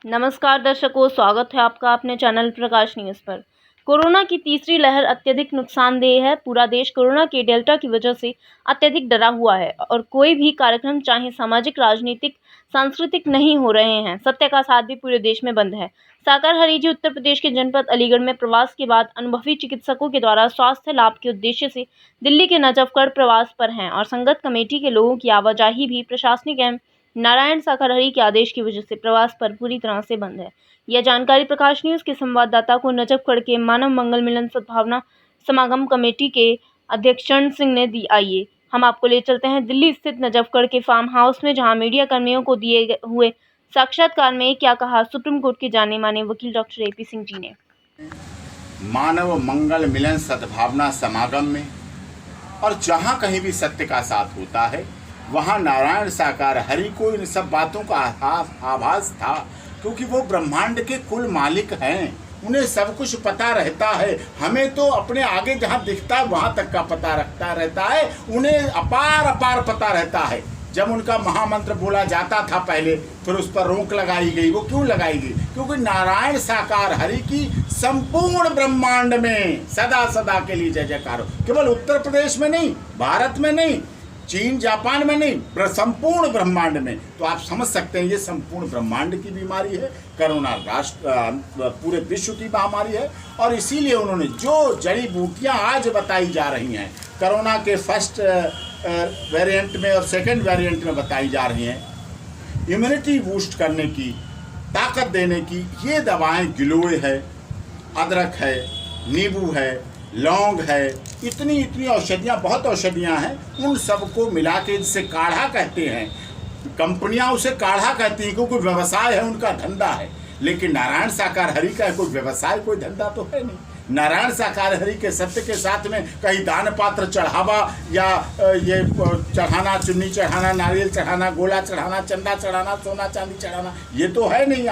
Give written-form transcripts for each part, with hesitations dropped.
नमस्कार दर्शकों, स्वागत है आपका अपने चैनल प्रकाश न्यूज़ पर। कोरोना की तीसरी लहर अत्यधिक नुकसानदेह है। पूरा देश कोरोना के डेल्टा की वजह से अत्यधिक डरा हुआ है और कोई भी कार्यक्रम चाहे सामाजिक, राजनीतिक, सांस्कृतिक नहीं हो रहे हैं। सत्य का साथ भी पूरे देश में बंद है। साकर हरीजी उत्तर प्रदेश के जनपद अलीगढ़ में प्रवास के बाद अनुभवी चिकित्सकों के द्वारा स्वास्थ्य लाभ के उद्देश्य से दिल्ली के नजफगढ़ प्रवास पर हैं और संगत कमेटी के लोगों की आवाजाही भी प्रशासनिक एवं नारायण साकर हरी के आदेश की वजह से प्रवास पर पूरी तरह से बंद है। यह जानकारी प्रकाश न्यूज के संवाददाता को नजफगढ़ के मानव मंगल मिलन सद्भावना समागम कमेटी के अध्यक्ष चरण सिंह ने दी। आइए हम आपको ले चलते हैं दिल्ली स्थित नजफगढ़ के फार्म हाउस में, जहां मीडिया कर्मियों को दिए हुए साक्षात्कार में क्या कहा सुप्रीम कोर्ट के जाने माने वकील डॉक्टर AP सिंह जी ने। मानव मंगल मिलन सद्भावना समागम में और जहाँ कहीं भी सत्य का साथ होता है वहाँ नारायण साकार हरि को इन सब बातों का आभास था, क्योंकि वो ब्रह्मांड के कुल मालिक हैं। उन्हें सब कुछ पता रहता है। हमें तो अपने आगे जहाँ दिखता है वहाँ तक का पता रखता रहता है, उन्हें अपार अपार पता रहता है। जब उनका महामंत्र बोला जाता था पहले, फिर उस पर रोक लगाई गई। वो क्यों लगाई गई? क्योंकि नारायण साकार हरि की संपूर्ण ब्रह्मांड में सदा सदा के लिए जय जयकार हो। केवल उत्तर प्रदेश में नहीं, भारत में नहीं, चीन जापान में नहीं, संपूर्ण ब्रह्मांड में। तो आप समझ सकते हैं ये संपूर्ण ब्रह्मांड की बीमारी है। कोरोना पूरे विश्व की महामारी है। और इसीलिए उन्होंने जो जड़ी बूटियां आज बताई जा रही हैं, कोरोना के फर्स्ट वेरिएंट में और सेकंड वेरिएंट में बताई जा रही हैं, इम्यूनिटी बूस्ट करने की, ताकत देने की, ये दवाएं गिलोय है, अदरक है, नींबू है, लौंग है, इतनी औषधियाँ, बहुत औषधियाँ हैं। उन सबको मिला के जिसे काढ़ा कहते हैं, कंपनियां उसे काढ़ा कहती हैं क्योंकि व्यवसाय है, उनका धंधा है। लेकिन नारायण साकार हरि का कोई व्यवसाय, कोई धंधा तो है नहीं। नारायण साकार हरि के सत्य के साथ में कहीं दान पात्र चढ़ावा या ये चढ़ाना, चुन्नी चढ़ाना, नारियल चढ़ाना, गोला चढ़ाना, चंदा चढ़ाना, सोना चांदी चढ़ाना, ये तो है नहीं।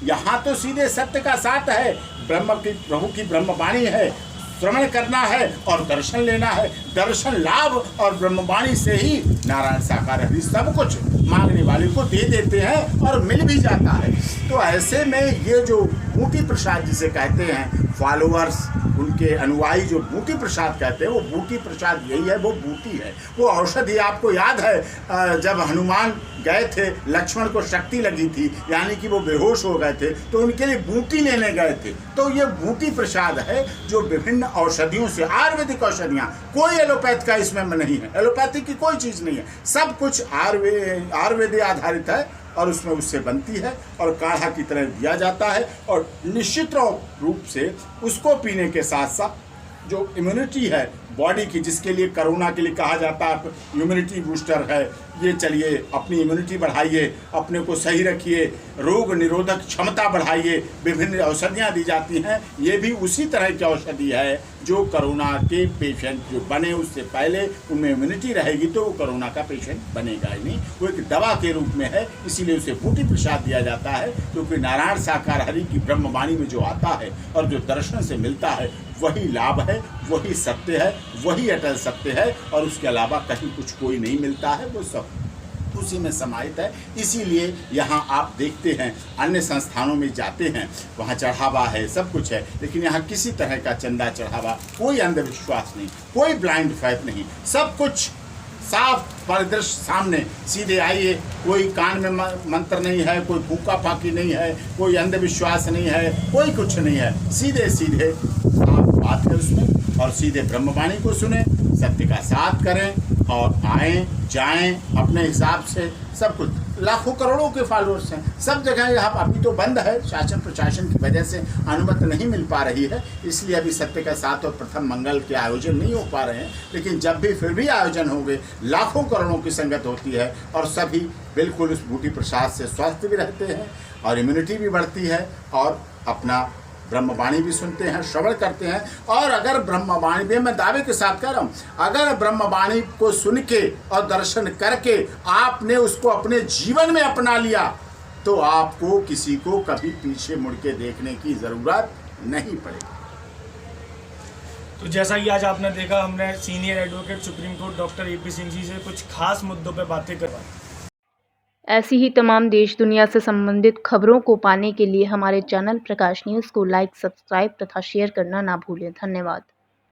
यहाँ तो सीधे सत्य का साथ है। प्रभु की ब्रह्मवाणी है, श्रवण करना है और दर्शन लेना है। दर्शन लाभ और ब्रह्मवाणी से ही नारायण साकार हरि सब कुछ मांगने वाले को दे देते हैं और मिल भी जाता है। तो ऐसे में ये जो बूटी प्रसाद जिसे कहते हैं, फॉलोअर्स, उनके अनुयायी जो बूटी प्रसाद कहते हैं, वो बूटी प्रसाद यही है, वो बूटी है, वो औषधि। आपको याद है जब हनुमान गए थे, लक्ष्मण को शक्ति लगी थी, यानी कि वो बेहोश हो गए थे, तो उनके लिए बूटी लेने गए थे। तो ये बूटी प्रसाद है जो विभिन्न औषधियों से, आयुर्वेदिक औषधियाँ, कोई एलोपैथ का इसमें नहीं है, एलोपैथी की कोई चीज़ नहीं है, सब कुछ आयुर्वेद आधारित है और उसमें उससे बनती है और काढ़ा की तरह दिया जाता है। और निश्चित रूप से उसको पीने के साथ साथ जो इम्यूनिटी है बॉडी की, जिसके लिए कोरोना के लिए कहा जाता है इम्यूनिटी बूस्टर है, ये चलिए अपनी इम्यूनिटी बढ़ाइए, अपने को सही रखिए, रोग निरोधक क्षमता बढ़ाइए, विभिन्न औषधियाँ दी जाती हैं। ये भी उसी तरह की औषधि है जो कोरोना के पेशेंट जो बने उससे पहले उनमें इम्यूनिटी रहेगी तो वो कोरोना का पेशेंट बनेगा ही नहीं, वो एक दवा के रूप में है। इसीलिए उसे बूटी प्रसाद दिया जाता है, क्योंकि नारायण साकार हरि की ब्रह्मवाणी में जो आता है और जो दर्शन से मिलता है वही लाभ है, वही सत्य है, वही अटल सत्य है। और उसके अलावा कहीं कुछ कोई नहीं मिलता है, वो सब उसी में समाहित है। इसीलिए यहाँ आप देखते हैं अन्य संस्थानों में जाते हैं, वहाँ चढ़ावा है, सब कुछ है, लेकिन यहाँ किसी तरह का चंदा चढ़ावा, कोई अंधविश्वास नहीं, कोई ब्लाइंड फेथ नहीं, सब कुछ साफ परिदृश्य सामने, सीधे आइए। कोई कान में मंत्र नहीं है, कोई फूका फाकी नहीं है, कोई अंधविश्वास नहीं है, कोई कुछ नहीं है। सीधे सीधे आप बात करें उसमें और सीधे ब्रह्मवाणी को सुने, सत्य का साथ करें और आएँ जाएं अपने हिसाब से। सब कुछ, लाखों करोड़ों के फॉलोअर्स हैं सब जगह। यहाँ अभी तो बंद है, शासन प्रशासन की वजह से अनुमति नहीं मिल पा रही है, इसलिए अभी सत्य का साथ और प्रथम मंगल के आयोजन नहीं हो पा रहे हैं। लेकिन जब भी फिर भी आयोजन होंगे, लाखों करोड़ों की संगत होती है और सभी बिल्कुल उस बूटी प्रसाद से स्वस्थ भी रहते हैं और इम्यूनिटी भी बढ़ती है और अपना ब्रह्मवाणी भी सुनते हैं, श्रवण करते हैं। और अगर ब्रह्मवाणी भी, मैं दावे के साथ कह रहा हूँ, अगर ब्रह्मवाणी को सुन के और दर्शन करके आपने उसको अपने जीवन में अपना लिया तो आपको किसी को कभी पीछे मुड़ के देखने की ज़रूरत नहीं पड़ेगी। तो जैसा कि आज आपने देखा, हमने senior advocate Supreme Court doctor AP Singh ji से कुछ खास मुद्दों पर बातें करवाई। ऐसी ही तमाम देश दुनिया से संबंधित खबरों को पाने के लिए हमारे चैनल प्रकाश न्यूज़ को लाइक, सब्सक्राइब तथा शेयर करना ना भूलें। धन्यवाद।